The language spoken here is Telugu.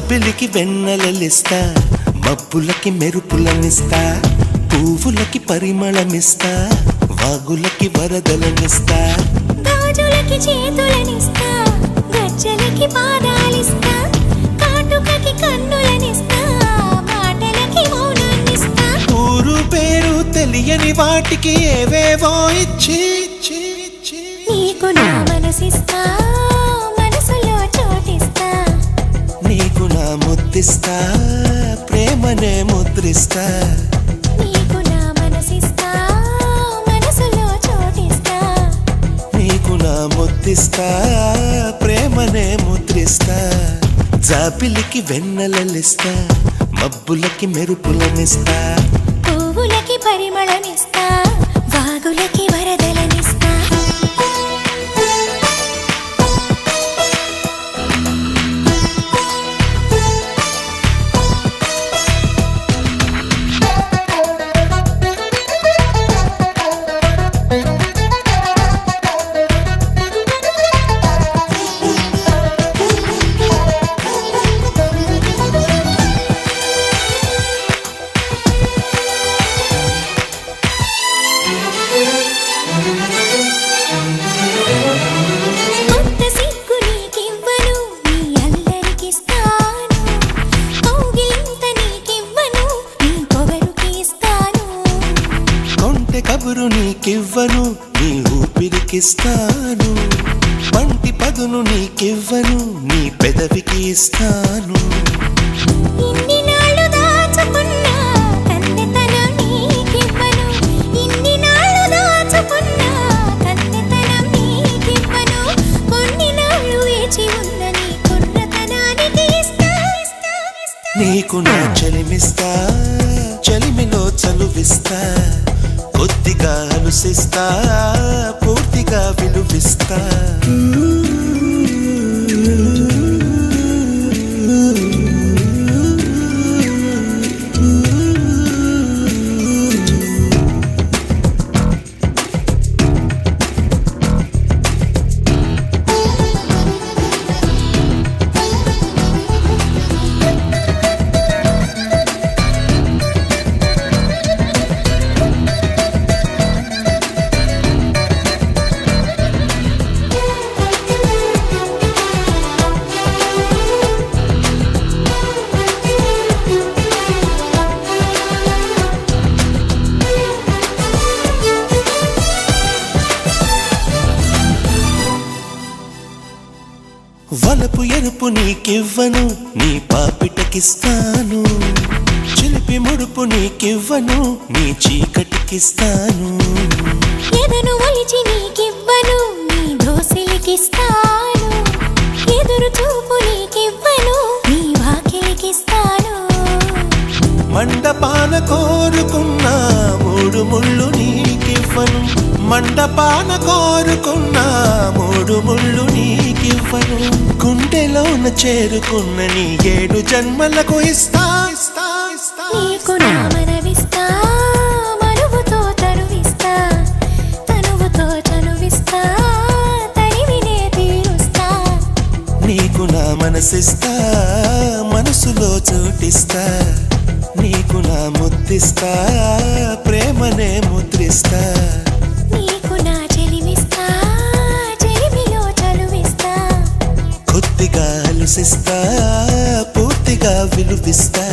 జాబిలికి వెన్నెలలిస్తా, మబ్బులకి మెరుపులనిస్తా, పువ్వులకి పరిమళమిస్తా, వాగులకి వరదలనిస్తా, గాజులకి చేతులనిస్తా, గజ్జలకి పాదాలిస్తా, కాటుకకి కన్నులనిస్తా, మాటలకి మౌనాన్నిస్తా. ఊరు పేరు తెలియని వాటికి ఏవేవో ఇచ్చి నీకు నా మనసిస్తా, మనసులో చోటిస్తా, నీకు నా ముద్దిస్తా, ప్రేమనే ముద్రిస్తా. నీకు నా మనసిస్తా, మనసులో చోటిస్తా, నీకు నా ముద్దిస్తా, ప్రేమనే ముద్రిస్తా. జాబిలికి వెన్నెలలిస్తా, మబ్బులకి మెరుపులనిస్తా, పువ్వులకి పరిమళమిస్తా, వాగులకి వరదలనిస్తా. కొత్త సిగ్గు నీకివ్వను, నీ అల్లరికిస్తాను, కౌగిలింత నీకివ్వను, నీ పొగరుకి ఇస్తాను. కొంటె కబురు నీకివ్వను, నీ ఊపిరికిస్తాను, పంటి పదును నీకివ్వను, నీ పెదవికి ఇస్తాను. ఇన్ని నాళ్ళు దాచుకున్న కన్నెతనం నీకివ్వను, ఇన్ని నాళ్ళు దాచుకున్న కన్నెతనం నీకివ్వను, కొన్ని నాళ్ళు వేచి ఉన్న నీ కుర్రతనానికి ఇస్తా. నీకు నా చలిమిస్తా, చలిమిలో చలువిస్తా, కొద్దిగా అలుసిస్తా, పూర్తిగా విలువిస్తా. వలపు ఎరుపు నీకివ్వను, నీ పాపిటకిస్తాను, చిలిపి ముడుపు నీకివ్వను, నీ చీకటికిస్తాను. ఎదను ఒలిచి నీకివ్వను, నీ దోసిలికిస్తాను, ఎదురు చూపు నీకివ్వను, నీ వాకిలికిస్తాను. మండపాన కోరుకున్న మూడు ముళ్ళు నీకివ్వను, మండపాన కోరుకున్న మూడు ముళ్ళు నీకివ్వను, గుండెలోన చేరుకున్న నీ 7 జన్మలకు ఇస్తా. నీకు నా మనవిస్తా, మరువుతో తరువిస్తా, తనువుతో చనువిస్తా, తరివినే తీరుస్తా. నీకు నా మనసిస్తా, మనసులో చోటిస్తా, నీకు నా ముద్దిస్తా, ప్రేమనే ముద్రిస్తా. నీకు నా చెలిమిస్తా, చెలిమిలో చలువిస్తా, కొద్దిగా అలసిస్తా, పూర్తిగా విలువిస్తా.